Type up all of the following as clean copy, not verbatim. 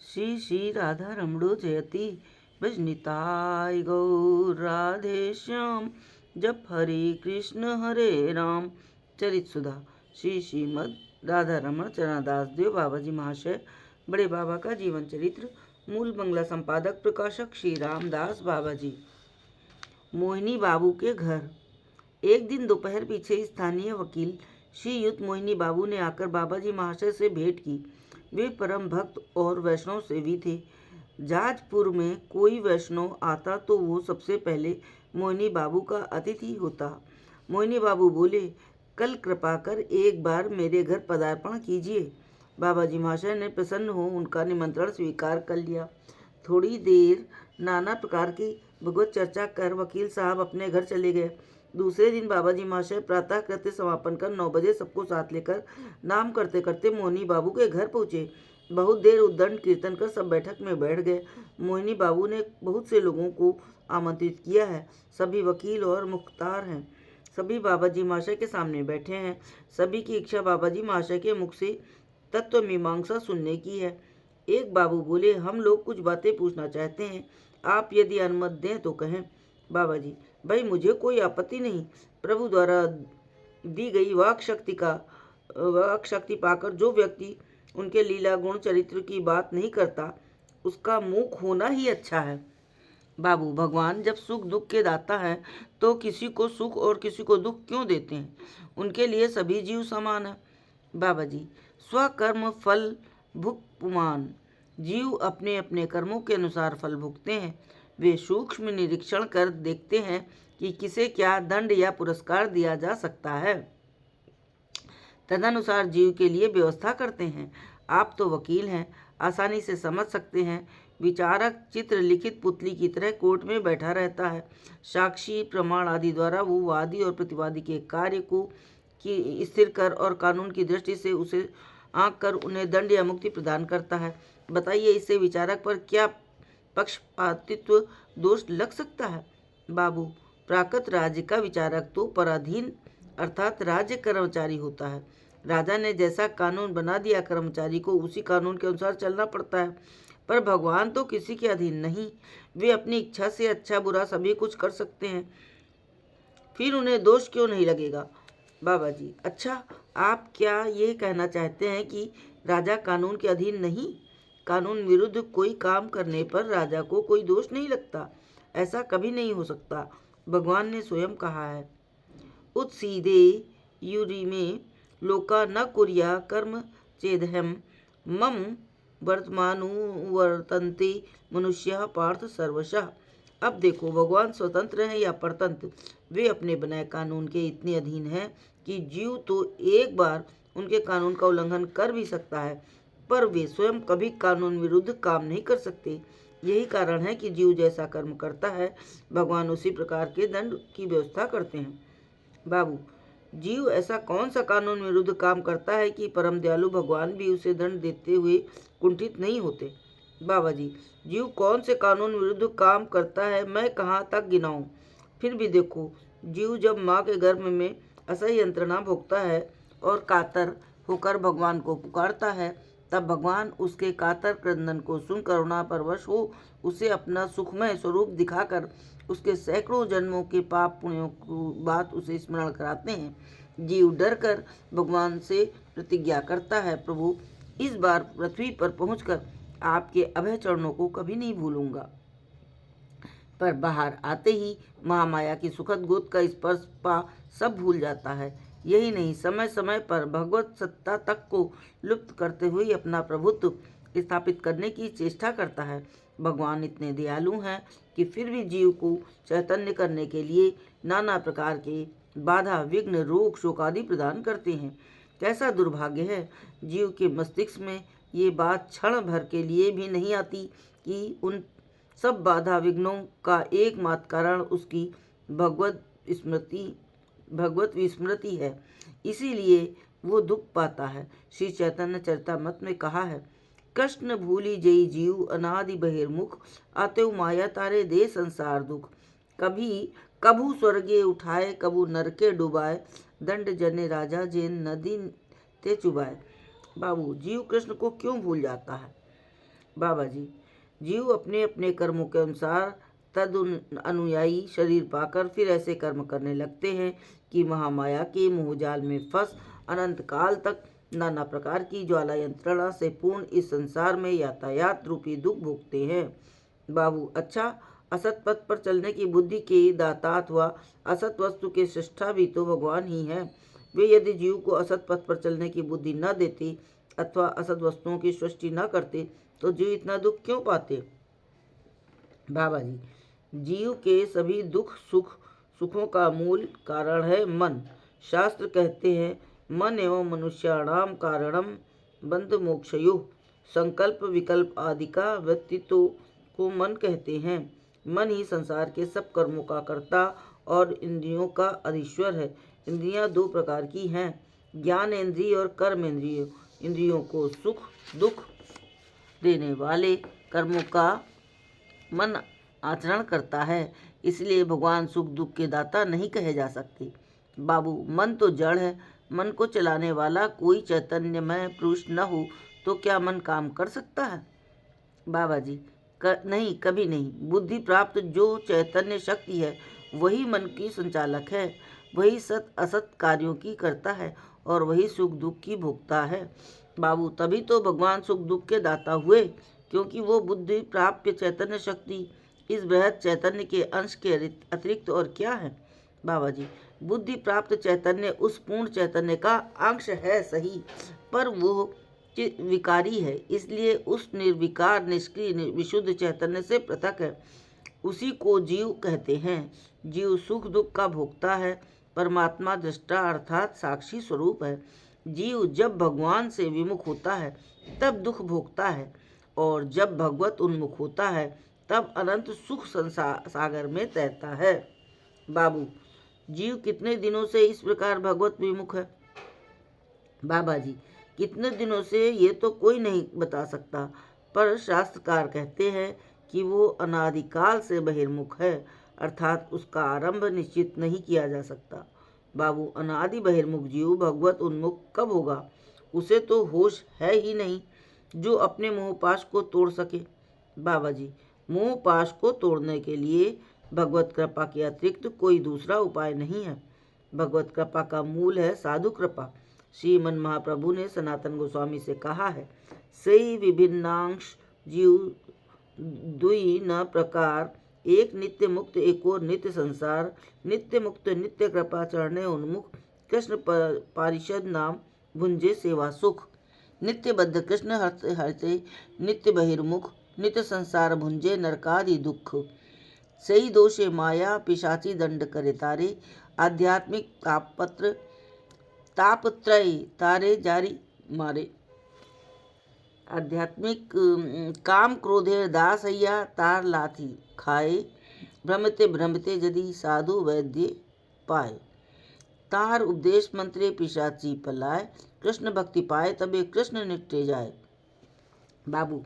श्री श्री राधा रमणो जयति भजनिताय गौर राधे श्याम। जप हरे हरे राम। चरित सुधा। श्री श्रीमद राधा रमण चरणदास देव बाबा जी महाशय बड़े बाबा का जीवन चरित्र। मूल बंगला संपादक प्रकाशक श्री रामदास बाबा जी। मोहिनी बाबू के घर। एक दिन दोपहर पीछे स्थानीय वकील श्रीयुत मोहिनी बाबू ने आकर बाबा जी महाशय से भेंट की। वे परम भक्त और वैष्णव सेवी थे। जाजपुर में कोई वैष्णव आता तो वो सबसे पहले मोहिनी बाबू का अतिथि होता। मोहिनी बाबू बोले, कल कृपा कर एक बार मेरे घर पदार्पण कीजिए। बाबा जी महाशय ने प्रसन्न हो उनका निमंत्रण स्वीकार कर लिया। थोड़ी देर नाना प्रकार की भगवत चर्चा कर वकील साहब अपने घर चले गए। दूसरे दिन बाबा जी महाशय प्रातः कृत्य समापन कर 9 बजे सबको साथ लेकर नाम करते करते मोहिनी बाबू के घर पहुँचे। बहुत देर उद्दंड कीर्तन कर सब बैठक में बैठ गए। मोहिनी बाबू ने बहुत से लोगों को आमंत्रित किया है। सभी वकील और मुख्तार हैं। सभी बाबा जी महाशय के सामने बैठे हैं। सभी की इच्छा बाबा जी महाशय के मुख से तत्व मीमांसा सुनने की है। एक बाबू बोले, हम लोग कुछ बातें पूछना चाहते हैं, आप यदि अनुमति दें तो कहें। बाबा जी, भाई मुझे कोई आपत्ति नहीं। प्रभु द्वारा दी गई वाक शक्ति पाकर जो व्यक्ति उनके लीला गुण चरित्र की बात नहीं करता उसका मूक होना ही अच्छा है। बाबू, भगवान जब सुख दुख के दाता है तो किसी को सुख और किसी को दुख क्यों देते हैं? उनके लिए सभी जीव समान है। बाबा जी, स्वकर्म फल भुगपुमान। जीव अपने अपने कर्मों के अनुसार फल भुगते हैं। वे सूक्ष्म निरीक्षण कर देखते हैं कि किसे क्या दंड या पुरस्कार दिया जा सकता है, तदनुसार जीव के लिए व्यवस्था करते हैं। आप तो वकील हैं, आसानी से समझ सकते हैं। विचारक चित्र लिखित पुतली की तरह कोर्ट में बैठा रहता है। साक्षी प्रमाण आदि द्वारा वो वादी और प्रतिवादी के कार्य को की स्थिर कर और कानून की दृष्टि से उसे आंक कर उन्हें दंड या मुक्ति प्रदान करता है। बताइए, इससे विचारक पर क्या पक्षपातित्व दोष लग सकता है? बाबू, प्राकृत राज्य का विचारक तो पराधीन अर्थात राज्य कर्मचारी होता है। राजा ने जैसा कानून बना दिया कर्मचारी को उसी कानून के अनुसार चलना पड़ता है। पर भगवान तो किसी के अधीन नहीं। वे अपनी इच्छा से अच्छा बुरा सभी कुछ कर सकते हैं, फिर उन्हें दोष क्यों नहीं लगेगा? बाबा जी, अच्छा, आप क्या ये कहना चाहते हैं कि राजा कानून के अधीन नहीं? कानून विरुद्ध कोई काम करने पर राजा को कोई दोष नहीं लगता? ऐसा कभी नहीं हो सकता। भगवान ने स्वयं कहा है, उत्सीदे यूरी में लोका न कुर्या कर्म चेदहम मम वर्तमानुवर्तन्ते मनुष्य पार्थ सर्वशः। अब देखो, भगवान स्वतंत्र हैं या परतंत्र, वे अपने बनाए कानून के इतने अधीन हैं कि जीव तो एक बार उनके कानून का उल्लंघन कर भी सकता है, पर वे स्वयं कभी कानून विरुद्ध काम नहीं कर सकते। यही कारण है कि जीव जैसा कर्म करता है, भगवान उसी प्रकार के दंड की व्यवस्था करते हैं। बाबू, जीव ऐसा कौन सा कानून विरुद्ध काम करता है कि परम दयालु भगवान भी उसे दंड देते हुए कुंठित नहीं होते? बाबा जी, जीव कौन से कानून विरुद्ध काम करता है मैं कहाँ तक गिनाऊं? फिर भी देखो, जीव जब माँ के गर्भ में असह्य यंत्रणा भोगता है और कातर होकर भगवान को पुकारता है, तब भगवान उसके कातर क्रंदन को सुन करुणा परवश हो उसे अपना सुखमय स्वरूप दिखाकर उसके सैकड़ों जन्मों के पाप पुण्यों की बात उसे स्मरण कराते हैं। जीव डर कर भगवान से प्रतिज्ञा करता है, प्रभु इस बार पृथ्वी पर पहुंचकर आपके अभय चरणों को कभी नहीं भूलूंगा। पर बाहर आते ही महामाया की सुखद गोद का स्पर्श पा सब भूल जाता है। यही नहीं, समय समय पर भगवत सत्ता तक को लुप्त करते हुए अपना प्रभुत्व स्थापित करने की चेष्टा करता है। भगवान इतने दयालु हैं कि फिर भी जीव को चैतन्य करने के लिए नाना प्रकार के बाधा विघ्न रोग शोक आदि प्रदान करते हैं। कैसा दुर्भाग्य है, जीव के मस्तिष्क में ये बात क्षण भर के लिए भी नहीं आती कि उन सब बाधा विघ्नों का एकमात्र कारण उसकी भगवत विस्मृति है। इसीलिए वो दुख पाता है। श्री चैतन्य चरितामृत में कहा है, कृष्ण भूली जई जीव अनादि बहिर्मुख, आते माया तारे दे संसार दुख। कभी कभू स्वर्गे उठाए कभू नरके डुबाए, दंड जने राजा जेन नदी ते चुबाए। बाबू, जीव कृष्ण को क्यों भूल जाता है? बाबा जी, जीव अपने अपने कर्मों के अनुसार तद अनुयायी शरीर पाकर फिर ऐसे कर्म करने लगते हैं कि महामाया के मोहजाल में फंस अनंत काल तक नाना प्रकार की ज्वाला यंत्रणा से पूर्ण इस संसार में यातायात रूपी दुख भोगते हैं। बाबू, अच्छा, असत पथ पर चलने की बुद्धि के दाता अथवा असत वस्तु के सृष्टा भी तो भगवान ही है। वे यदि जीव को असत पथ पर चलने की बुद्धि न देते अथवा असत वस्तुओं की सृष्टि न करते तो जीव इतना दुख क्यों पाते? बाबा जी, जीव के सभी सुखों का मूल कारण है मन। शास्त्र कहते हैं, मन एवं मनुष्याणाम कारणम बंध मोक्षयोः। संकल्प विकल्प आदि का व्यक्तित्व को मन कहते हैं। मन ही संसार के सब कर्मों का कर्ता और इंद्रियों का अधीश्वर है। इंद्रियां दो प्रकार की हैं, ज्ञान इंद्रिय और कर्म इंद्रिय। इंद्रियों को सुख दुख देने वाले कर्मों का मन आचरण करता है, इसलिए भगवान सुख दुख के दाता नहीं कहे जा सकते। बाबू, मन तो जड़ है। मन को चलाने वाला कोई चैतन्यमय पुरुष न हो तो क्या मन काम कर सकता है? बाबा जी, नहीं, कभी नहीं। बुद्धि प्राप्त जो चैतन्य शक्ति है वही मन की संचालक है। वही सत असत कार्यों की करता है और वही सुख दुख की भोगता है। बाबू, तभी तो भगवान सुख दुख के दाता हुए, क्योंकि वो बुद्धि प्राप्त चैतन्य शक्ति इस बृहद चैतन्य के अंश के अतिरिक्त और क्या है? बाबा जी, बुद्धि प्राप्त चैतन्य उस पूर्ण चैतन्य का अंश है सही, पर वो विकारी है, इसलिए उस निर्विकार निष्क्रिय विशुद्ध चैतन्य से पृथक है। उसी को जीव कहते हैं। जीव सुख दुख का भोगता है, परमात्मा दृष्टा अर्थात साक्षी स्वरूप है। जीव जब भगवान से विमुख होता है तब दुख भोगता है, और जब भगवत उन्मुख होता है तब अनंत सुख सागर में तैरता है। बाबू, जीव कितने दिनों से इस प्रकार भगवत विमुख है? बाबा जी, कितने दिनों से ये तो कोई नहीं बता सकता, पर शास्त्रकार कहते हैं कि वो अनादिकाल से बहिर्मुख है, अर्थात उसका आरंभ निश्चित नहीं किया जा सकता। बाबू, अनादि बहिर्मुख जीव भगवत उन्मुख कब होगा? उसे तो होश है ही नहीं जो अपने मोहपाश को तोड़ सके। बाबा जी, मोहपाश को तोड़ने के लिए भगवत कृपा के अतिरिक्त कोई दूसरा उपाय नहीं है। भगवत कृपा का मूल है साधु कृपा। श्रीमन महाप्रभु ने सनातन गोस्वामी से कहा है, सही विभिन्नांश जीव दुई न प्रकार, एक नित्य मुक्त एक और नित्य संसार। नित्य मुक्त नित्य कृपा चढ़ने उन्मुख, कृष्ण पारिषद नाम भुंजे सेवा सुख। नित्य बद्ध कृष्ण हरते हरते नित्य बहिर्मुख, नित्य संसार भुंजे नरकादि दुख। सही दोषे माया पिशाची दंड करे तारे, आध्यात्मिक तापत्रय तारे जारी मारे। आध्यात्मिक काम क्रोधे दासैया तार लाथी खाए, भ्रमते भ्रमते यदि साधु वैद्य पाए। तार उपदेश मंत्रे पिशाची पलाए, कृष्ण भक्ति पाए तबे कृष्ण निकटे जाए। बाबू,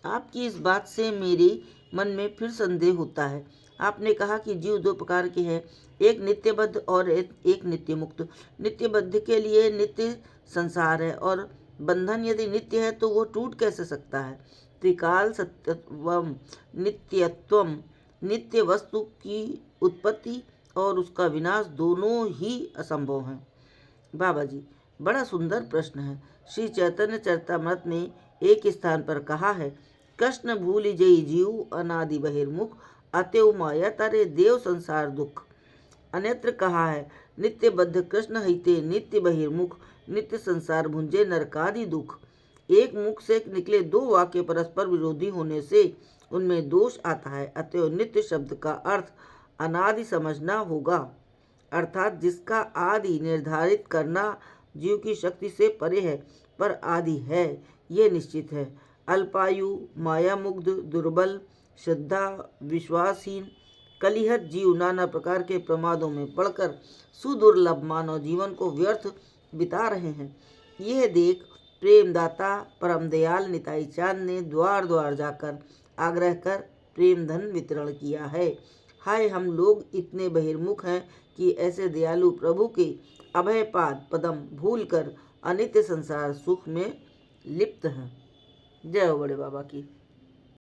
आपकी इस बात से मेरे मन में फिर संदेह होता है। आपने कहा कि जीव दो प्रकार के हैं, एक नित्यबद्ध और एक नित्य मुक्त। नित्यबद्ध के लिए नित्य संसार है, और बंधन यदि नित्य है तो वो टूट कैसे सकता है? त्रिकाल सत्यत्वम नित्यत्वम, नित्य वस्तु की उत्पत्ति और उसका विनाश दोनों ही असंभव हैं। बाबा जी, बड़ा सुंदर प्रश्न है। श्री चैतन्य चरितामृत में एक स्थान पर कहा है, कृष्ण भूल जई जीव अनादि बहिर्मुख, अतएव माया तारे देव संसार दुख। अन्यत्र कहा है, नित्य बद्ध कृष्ण हिते नित्य बहिर्मुख, नित्य संसार भुंजे नरकादि दुख। एक मुख से निकले दो वाक्य परस्पर विरोधी होने से उनमें दोष आता है, अतएव नित्य शब्द का अर्थ अनादि समझना होगा, अर्थात जिसका आदि निर्धारित करना जीव की शक्ति से परे है, पर आदि है ये निश्चित है। अल्पायु, मायामुग्ध, दुर्बल, श्रद्धा विश्वासहीन, कलिहत जीव नाना प्रकार के प्रमादों में पड़कर सुदुर्लभ मानव जीवन को व्यर्थ बिता रहे हैं। यह देख प्रेमदाता परम दयाल निताई चांद ने द्वार द्वार जाकर आग्रह कर प्रेम धन वितरण किया है। हाय, हम लोग इतने बहिर्मुख हैं कि ऐसे दयालु प्रभु के अभय पाद पदम भूलकर अनित्य संसार सुख में लिप्त हैं। जय हो बड़े बाबा की।